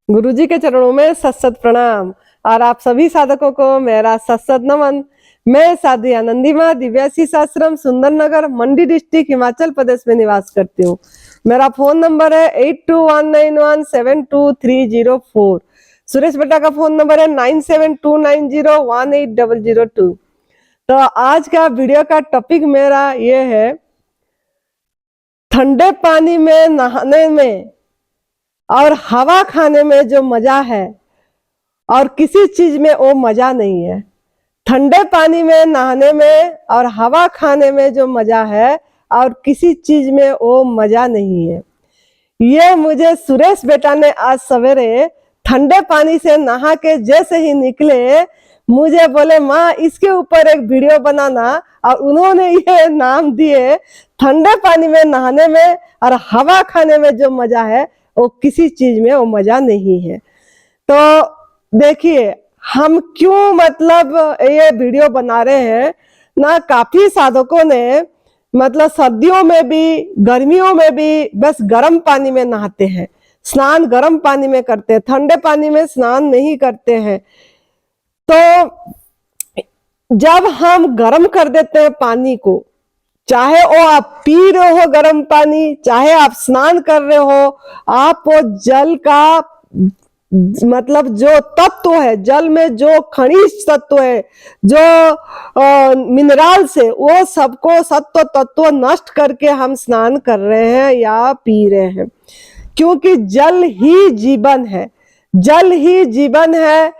गुरुजी के चरणों में सत सत प्रणाम और आप सभी साधकों को मेरा सत सत नमन। मैं साध्वी आनंदी माँ दिव्याशीष आश्रम सुंदरनगर मंडी डिस्ट्रिक्ट हिमाचल प्रदेश में निवास करती हूँ। मेरा फोन नंबर है 8219172304। सुरेश बेटा का फोन नंबर है 9729018002। तो आज का वीडियो का टॉपिक मेरा ये है, ठंडे पानी में नहाने में और हवा खाने में जो मजा है और किसी चीज में वो मजा नहीं है। ठंडे पानी में नहाने में और हवा खाने में जो मजा है और किसी चीज में वो मजा नहीं है। ये मुझे सुरेश बेटा ने आज सवेरे ठंडे पानी से नहा के जैसे ही निकले मुझे बोले, माँ इसके ऊपर एक वीडियो बनाना, और उन्होंने ये नाम दिए ठंडे पानी में नहाने में और हवा खाने में जो मजा है वो किसी चीज में वो मजा नहीं है। तो देखिए हम क्यों मतलब ये वीडियो बना रहे हैं ना। काफी साधकों ने मतलब सर्दियों में भी गर्मियों में भी बस गर्म पानी में नहाते हैं, स्नान गर्म पानी में करते हैं, ठंडे पानी में स्नान नहीं करते हैं। तो जब हम गर्म कर देते हैं पानी को, चाहे वो आप पी रहे हो गर्म पानी, चाहे आप स्नान कर रहे हो, आप वो जल का मतलब जो तत्व है, जल में जो खनिज तत्व है, जो मिनरल से, वो सबको सत्व तत्व नष्ट करके हम स्नान कर रहे हैं या पी रहे हैं। क्योंकि जल ही जीवन है, जल ही जीवन है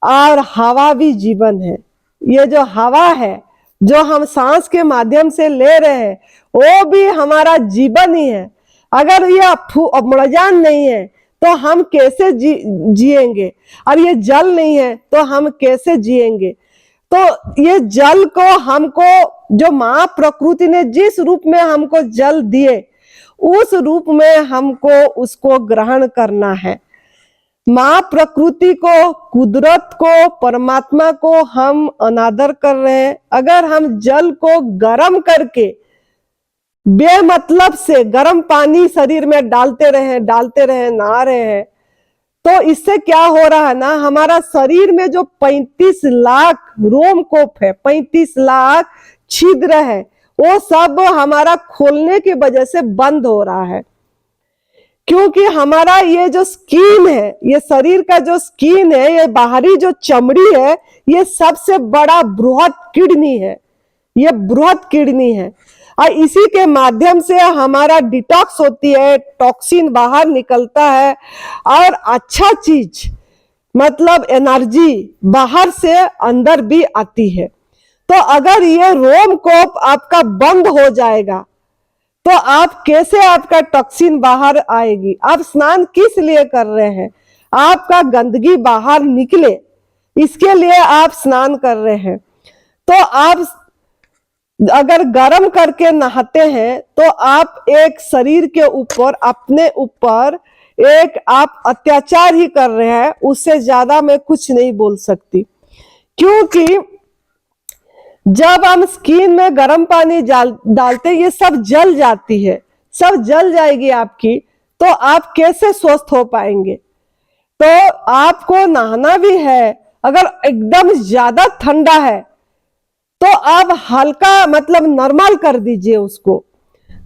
और हवा भी जीवन है। ये जो हवा है जो हम सांस के माध्यम से ले रहे हैं वो भी हमारा जीवन ही है। अगर ये अम्लजान नहीं है तो हम कैसे जिएंगे, और ये जल नहीं है तो हम कैसे जिएंगे। तो ये जल को हमको जो माँ प्रकृति ने जिस रूप में हमको जल दिए उस रूप में हमको उसको ग्रहण करना है। माँ प्रकृति को, कुदरत को, परमात्मा को हम अनादर कर रहे हैं। अगर हम जल को गर्म करके बेमतलब से गर्म पानी शरीर में डालते रहे नहा रहे हैं, तो इससे क्या हो रहा है ना, हमारा शरीर में जो 35 लाख रोमकूप है, 35 लाख छिद्र है, वो सब हमारा खोलने की वजह से बंद हो रहा है। क्योंकि हमारा ये जो स्किन है, ये शरीर का जो स्किन है, ये बाहरी जो चमड़ी है, ये सबसे बड़ा बृहद किडनी है, ये बृहद किडनी है। और इसी के माध्यम से हमारा डिटॉक्स होती है, टॉक्सिन बाहर निकलता है और अच्छा चीज मतलब एनर्जी बाहर से अंदर भी आती है। तो अगर ये रोमकूप आपका बंद हो जाएगा तो आप कैसे, आपका टॉक्सिन बाहर आएगी। आप स्नान किस लिए कर रहे हैं, आपका गंदगी बाहर निकले, इसके लिए आप स्नान कर रहे हैं। तो आप अगर गर्म करके नहाते हैं तो आप एक शरीर के ऊपर, अपने ऊपर एक आप अत्याचार ही कर रहे हैं। उससे ज्यादा मैं कुछ नहीं बोल सकती। क्योंकि जब हम स्किन में गर्म पानी डालते, ये सब जल जाती है, सब जल जाएगी आपकी, तो आप कैसे स्वस्थ हो पाएंगे। तो आपको नहाना भी है, अगर एकदम ज्यादा ठंडा है तो आप हल्का मतलब नॉर्मल कर दीजिए, उसको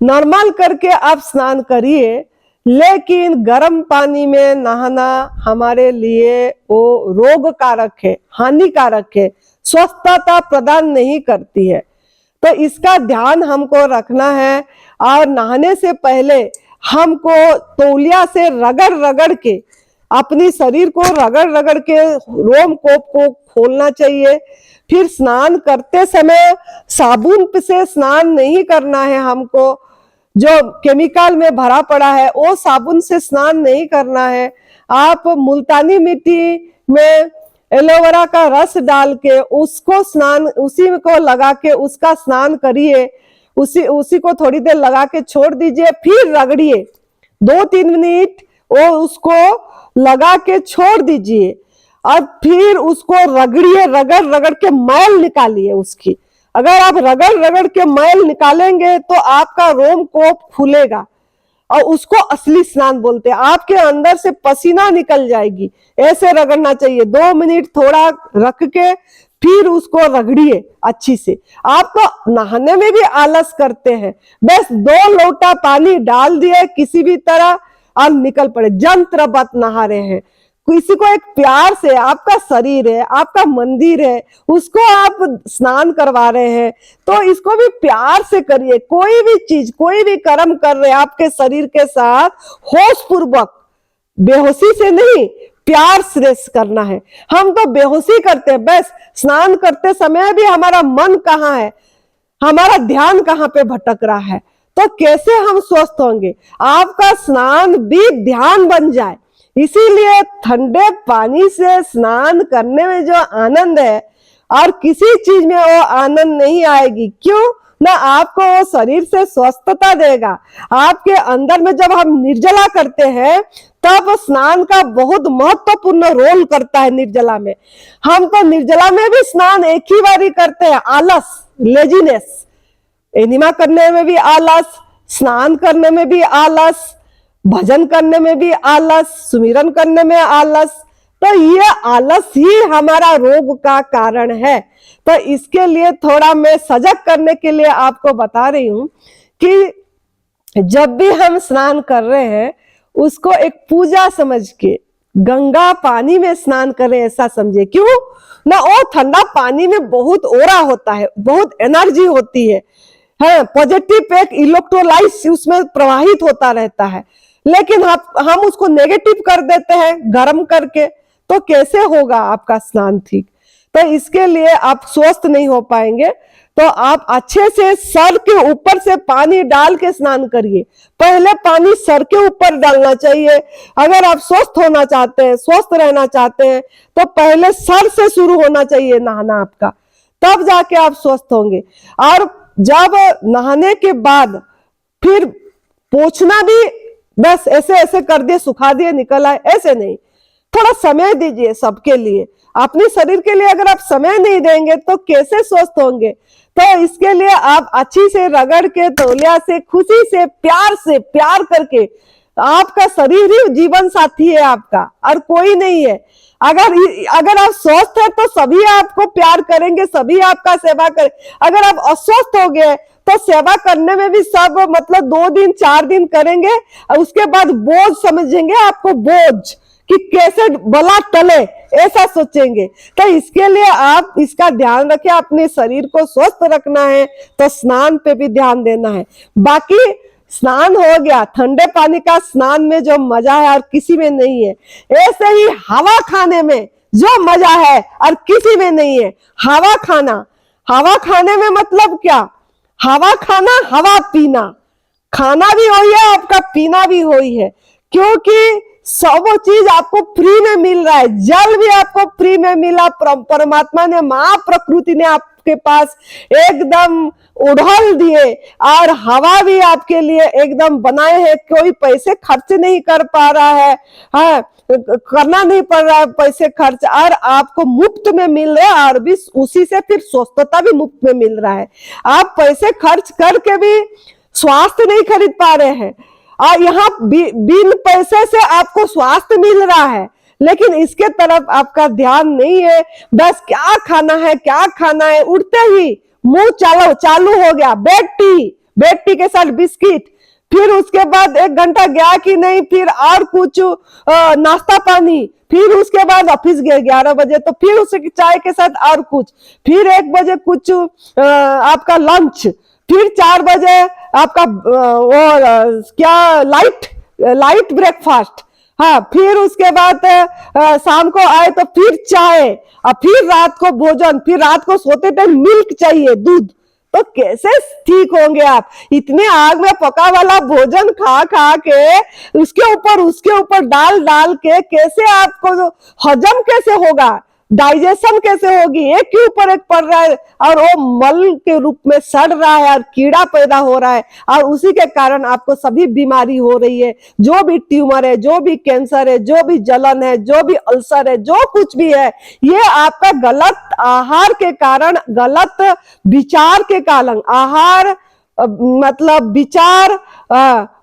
नॉर्मल करके आप स्नान करिए। लेकिन गर्म पानी में नहाना हमारे लिए वो रोग कारक है, हानिकारक है, स्वस्थता प्रदान नहीं करती है। तो इसका ध्यान हमको रखना है। और नहाने से पहले हमको तौलिया से रगड़ रगड़ के अपनी शरीर को रगड़ रगड़ के रोमकूप को खोलना चाहिए। फिर स्नान करते समय साबुन से स्नान नहीं करना है, हमको जो केमिकल में भरा पड़ा है वो साबुन से स्नान नहीं करना है। आप मुल्तानी मिट्टी में एलोवेरा का रस डाल के उसको स्नान, उसी को लगा के उसका स्नान करिए। उसी को थोड़ी देर लगा के छोड़ दीजिए, फिर रगड़िए 2-3 मिनट, वो उसको लगा के छोड़ दीजिए और फिर उसको रगड़िए, रगड़ रगड़ के मैल निकालिए उसकी। अगर आप रगड़ रगड़ के मैल निकालेंगे तो आपका रोमकूप खुलेगा और उसको असली स्नान बोलते हैं। आपके अंदर से पसीना निकल जाएगी, ऐसे रगड़ना चाहिए। 2 मिनट थोड़ा रख के फिर उसको रगड़िए अच्छी से। आप तो नहाने में भी आलस करते हैं, बस 2 लोटा पानी डाल दिए किसी भी तरह और निकल पड़े, जंत्रवत नहा रहे हैं। किसी को एक प्यार से, आपका शरीर है, आपका मंदिर है, उसको आप स्नान करवा रहे हैं, तो इसको भी प्यार से करिए। कोई भी चीज, कोई भी कर्म कर रहे हैं आपके शरीर के साथ, होश पूर्वक, बेहोशी से नहीं, प्यार से करना है। हम तो बेहोशी करते हैं, बस स्नान करते समय भी हमारा मन कहाँ है, हमारा ध्यान कहाँ पे भटक रहा है, तो कैसे हम स्वस्थ होंगे। आपका स्नान भी ध्यान बन जाए। इसीलिए ठंडे पानी से स्नान करने में जो आनंद है और किसी चीज में वो आनंद नहीं आएगी। क्यों ना, आपको वो शरीर से स्वस्थता देगा। आपके अंदर में जब हम निर्जला करते हैं तब स्नान का बहुत महत्वपूर्ण रोल करता है। निर्जला में, हम तो निर्जला में भी स्नान एक ही बारी करते हैं। आलस, लेजीनेस, एनिमा करने में भी आलस, स्नान करने में भी आलस, भजन करने में भी आलस, सुमिरन करने में आलस। तो ये आलस ही हमारा रोग का कारण है। तो इसके लिए थोड़ा मैं सजग करने के लिए आपको बता रही हूं कि जब भी हम स्नान कर रहे हैं उसको एक पूजा समझ के गंगा पानी में स्नान करें, ऐसा समझे। क्यों ना, वो ठंडा पानी में बहुत ओरा होता है, बहुत एनर्जी होती है, पॉजिटिव एक इलेक्ट्रोलाइट उसमें प्रवाहित होता रहता है। लेकिन हम उसको नेगेटिव कर देते हैं गर्म करके, तो कैसे होगा आपका स्नान ठीक। तो इसके लिए आप स्वस्थ नहीं हो पाएंगे। तो आप अच्छे से सर के ऊपर से पानी डाल के स्नान करिए। पहले पानी सर के ऊपर डालना चाहिए। अगर आप स्वस्थ होना चाहते हैं, स्वस्थ रहना चाहते हैं, तो पहले सर से शुरू होना चाहिए नहाना आपका, तब जाके आप स्वस्थ होंगे। और जब नहाने के बाद फिर पोंछना भी बस ऐसे ऐसे कर दिए, सुखा दिए, निकल आए, ऐसे नहीं। थोड़ा समय दीजिए सबके लिए। अपने शरीर के लिए अगर आप समय नहीं देंगे तो कैसे स्वस्थ होंगे। तो इसके लिए आप अच्छी से रगड़ के, तौलिया से, खुशी से, प्यार करके, आपका शरीर ही जीवन साथी है आपका, और कोई नहीं है। अगर आप स्वस्थ है तो सभी आपको प्यार करेंगे, सभी आपका सेवा करें। अगर आप अस्वस्थ हो गए तो सेवा करने में भी सब मतलब 2 दिन 4 दिन करेंगे, और उसके बाद बोझ समझेंगे आपको, बोझ कि कैसे बला टले, ऐसा सोचेंगे। तो इसके लिए आप इसका ध्यान रखें, अपने शरीर को स्वस्थ रखना है तो स्नान पे भी ध्यान देना है। बाकी स्नान हो गया, ठंडे पानी का स्नान में जो मजा है और किसी में नहीं है। ऐसे ही हवा खाने में जो मजा है और किसी में नहीं है। हवा खाने में मतलब क्या, हवा खाना, हवा पीना, खाना भी वही है आपका, पीना भी वही है। क्योंकि सब चीज आपको फ्री में मिल रहा है। जल भी आपको फ्री में मिला, परमात्मा ने, माँ प्रकृति ने आपके पास एकदम उड़ाल दिए, और हवा भी आपके लिए एकदम बनाए हैं। कोई पैसे खर्च नहीं कर पा रहा है, करना नहीं पड़ रहा है पैसे खर्च, और आपको मुफ्त में मिल रहा है, और भी उसी से फिर स्वस्थता भी मुफ्त में मिल रहा है। आप पैसे खर्च करके भी स्वास्थ्य नहीं खरीद पा रहे हैं, और यहाँ बिन पैसे से आपको स्वास्थ्य मिल रहा है, लेकिन इसके तरफ आपका ध्यान नहीं है। बस क्या खाना है, उठते ही मुंह चालू हो गया, बेड टी के साथ बिस्किट, फिर उसके बाद 1 घंटा गया कि नहीं, फिर और कुछ नाश्ता पानी, फिर उसके बाद ऑफिस गए 11 बजे, तो फिर उसके चाय के साथ और कुछ, फिर 1 बजे कुछ आपका लंच, फिर 4 बजे आपका क्या लाइट ब्रेकफास्ट, फिर उसके बाद शाम को आए तो फिर चाय, और फिर रात को भोजन, फिर रात को सोते टाइम मिल्क चाहिए, दूध। तो कैसे ठीक होंगे आप। इतने आग में पका वाला भोजन खा के उसके ऊपर डाल के कैसे आपको हजम कैसे होगा, डाइजेशन कैसे होगी। एक के ऊपर एक पड़ रहा है, और वो मल के रूप में सड़ रहा है, और कीड़ा पैदा हो रहा है, और उसी के कारण आपको सभी बीमारी हो रही है। जो भी ट्यूमर है, जो भी कैंसर है, जो भी जलन है, जो भी अल्सर है, जो कुछ भी है, ये आपका गलत आहार के कारण, गलत विचार के कारण, आहार मतलब विचार,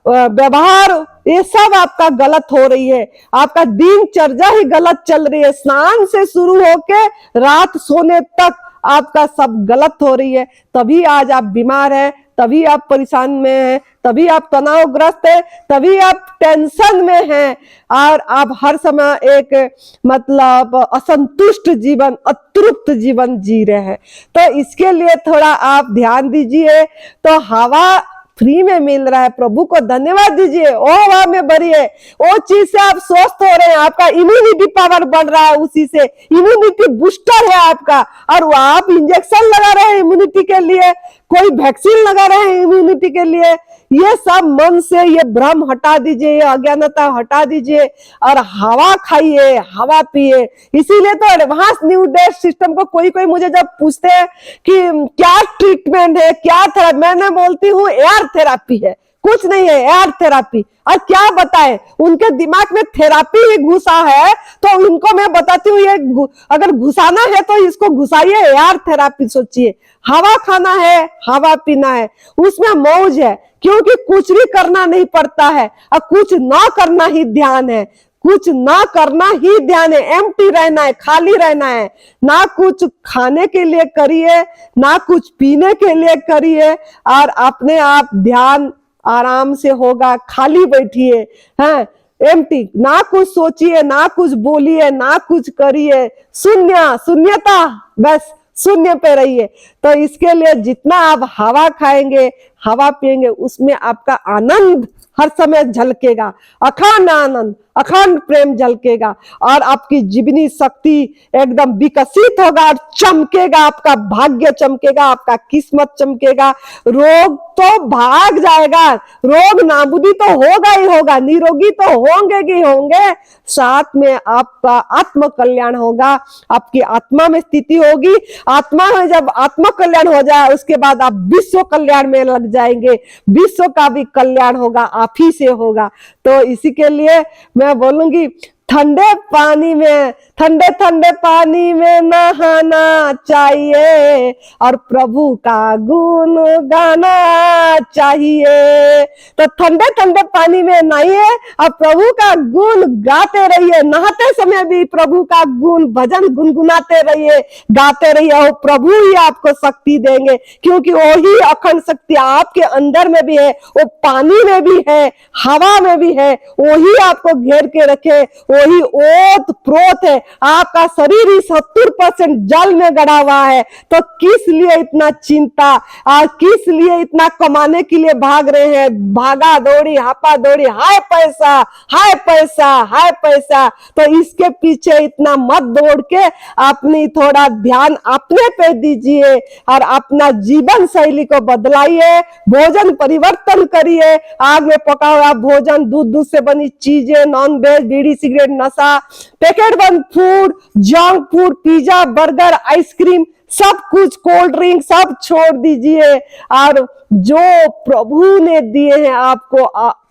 व्यवहार, ये सब आपका गलत हो रही है। आपका दिनचर्या ही गलत चल रही है। स्नान से शुरू होके रात सोने तक आपका सब गलत हो रही है। तभी आज आप बीमार हैं, तभी आप परेशान में हैं, तभी आप तनावग्रस्त हैं, तभी आप टेंशन में हैं, और आप हर समय एक मतलब असंतुष्ट जीवन, अतृप्त जीवन जी रहे हैं। तो इसके लिए थोड़ा आप ध्यान दीजिए। तो हवा फ्री में मिल रहा है, प्रभु को धन्यवाद दीजिए। ओ हवा में भरिए, वो चीज से आप स्वस्थ हो रहे हैं, आपका इम्यूनिटी पावर बढ़ रहा है, उसी से इम्यूनिटी बूस्टर है आपका। और वो आप इंजेक्शन लगा रहे हैं इम्यूनिटी के लिए, कोई वैक्सीन लगा रहे हैं इम्यूनिटी के लिए। ये सब मन से ये भ्रम हटा दीजिए, ये अज्ञानता हटा दीजिए और हवा खाइए, हवा पिए। इसीलिए तो एडवांस न्यू डेट सिस्टम को कोई कोई मुझे जब पूछते हैं कि क्या ट्रीटमेंट है, क्या थेरापी, मैंने बोलती हूँ एयर थेरापी है, कुछ नहीं है एयर थेरापी। और क्या बताए, उनके दिमाग में थेरापी ही घुसा है, तो उनको मैं बताती हूँ ये अगर घुसाना है तो इसको घुसाइए, एयर थेरापी सोचिए। हवा खाना है, हवा पीना है, उसमें मौज है, क्योंकि कुछ भी करना नहीं पड़ता है और कुछ ना करना ही ध्यान है, कुछ ना करना ही ध्यान है। एम्प्टी रहना है, खाली रहना है, ना कुछ खाने के लिए करिए, ना कुछ पीने के लिए करिए, और अपने आप ध्यान आराम से होगा। खाली बैठिए, हैं, एम्प्टी, ना कुछ सोचिए, ना कुछ बोलिए, ना कुछ करिए, शून्यता, बस शून्य पे रहिए। तो इसके लिए जितना आप हवा खाएंगे, हवा पिएंगे, उसमें आपका आनंद हर समय झलकेगा, अखंड आनंद, अखंड प्रेम झलकेगा, और आपकी जीवनी शक्ति एकदम विकसित होगा और चमकेगा, आपका भाग्य चमकेगा, आपका किस्मत चमकेगा। रोग तो भाग जाएगा, रोग नाबूदी तो होगा ही होगा, निरोगी तो होंगे ही होंगे, साथ में आपका आत्म कल्याण होगा, आपकी आत्मा में स्थिति होगी। आत्मा में जब आत्म कल्याण हो जाए, उसके बाद आप विश्व कल्याण में लग जाएंगे, विश्व का भी कल्याण होगा, आप ही से होगा। तो इसी के लिए मैं बोलूंगी, ठंडे पानी में, ठंडे ठंडे पानी में नहाना चाहिए और प्रभु का गुण गाना चाहिए। तो ठंडे ठंडे पानी में नहाइए और प्रभु का गुण गाते रहिए, नहाते समय भी प्रभु का गुण भजन गुनगुनाते रहिए, गाते रहिए, और प्रभु ही आपको शक्ति देंगे, क्योंकि वही अखंड शक्ति आपके अंदर में भी है, वो पानी में भी है, हवा में भी है, वही आपको घेर के रखे, वही ओत प्रोत है। आपका शरीर ही 70% जल में गड़ा हुआ है। तो किस लिए इतना चिंता, और किस लिए इतना कमाने के लिए भाग रहे हैं, भागा दौड़ी, हापा दौड़ी, हाय पैसा, हाय पैसा, हाय पैसा। तो इसके पीछे इतना मत दौड़ के अपनी थोड़ा ध्यान अपने पे दीजिए और अपना जीवन शैली को बदलाइए, भोजन परिवर्तन करिए। आग में पका हुआ भोजन, दूध से बनी चीजें, नॉन वेज, बीड़ी सिगरेट, नशा, पैकेट बंद food, junk food, pizza, burger, ice cream, सब कुछ, कोल्ड ड्रिंक, सब छोड़ दीजिए। और जो प्रभु ने दिए हैं आपको,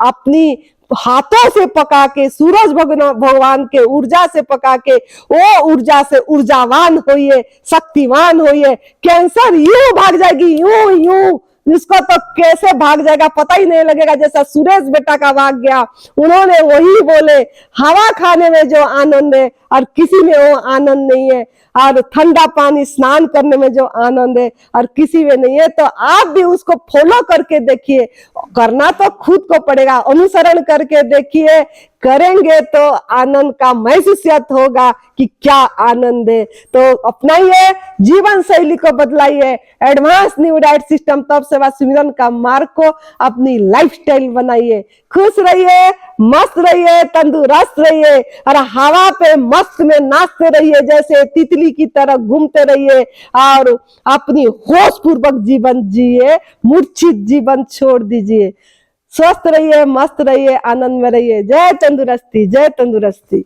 अपनी हाथों से पका के, सूरज भगवान के ऊर्जा से पका के, वो ऊर्जा से ऊर्जावान होइए, शक्तिवान होइए। कैंसर यूं भाग जाएगी, यूं यूं, इसको तो कैसे भाग जाएगा पता ही नहीं लगेगा, जैसा सुरेश बेटा का भाग गया। उन्होंने वही बोले, हवा खाने में जो आनंद है और किसी में वो आनंद नहीं है, और ठंडा पानी स्नान करने में जो आनंद है और किसी में नहीं है। तो आप भी उसको फॉलो करके देखिए, करना तो खुद को पड़ेगा, अनुसरण करके देखिए, करेंगे तो आनंद का महसूस होगा कि क्या आनंद है। तो अपनाइए, जीवन शैली को बदलाइए, एडवांस न्यू डाइट सिस्टम तप सेवा सुमिरन का मार्ग को अपनी लाइफस्टाइल बनाइए। खुश रहिए, मस्त रहिए, तंदुरुस्त रहिए और हवा पे मस्त में नाचते रहिए, जैसे तितली की तरह घूमते रहिए और अपनी होश पूर्वक जीवन जिए, मूर्छित जीवन छोड़ दीजिए। स्वस्थ रहिए, मस्त रहिए, आनंद में रहिए। जय तंदुरुस्ती, जय तंदुरुस्ती।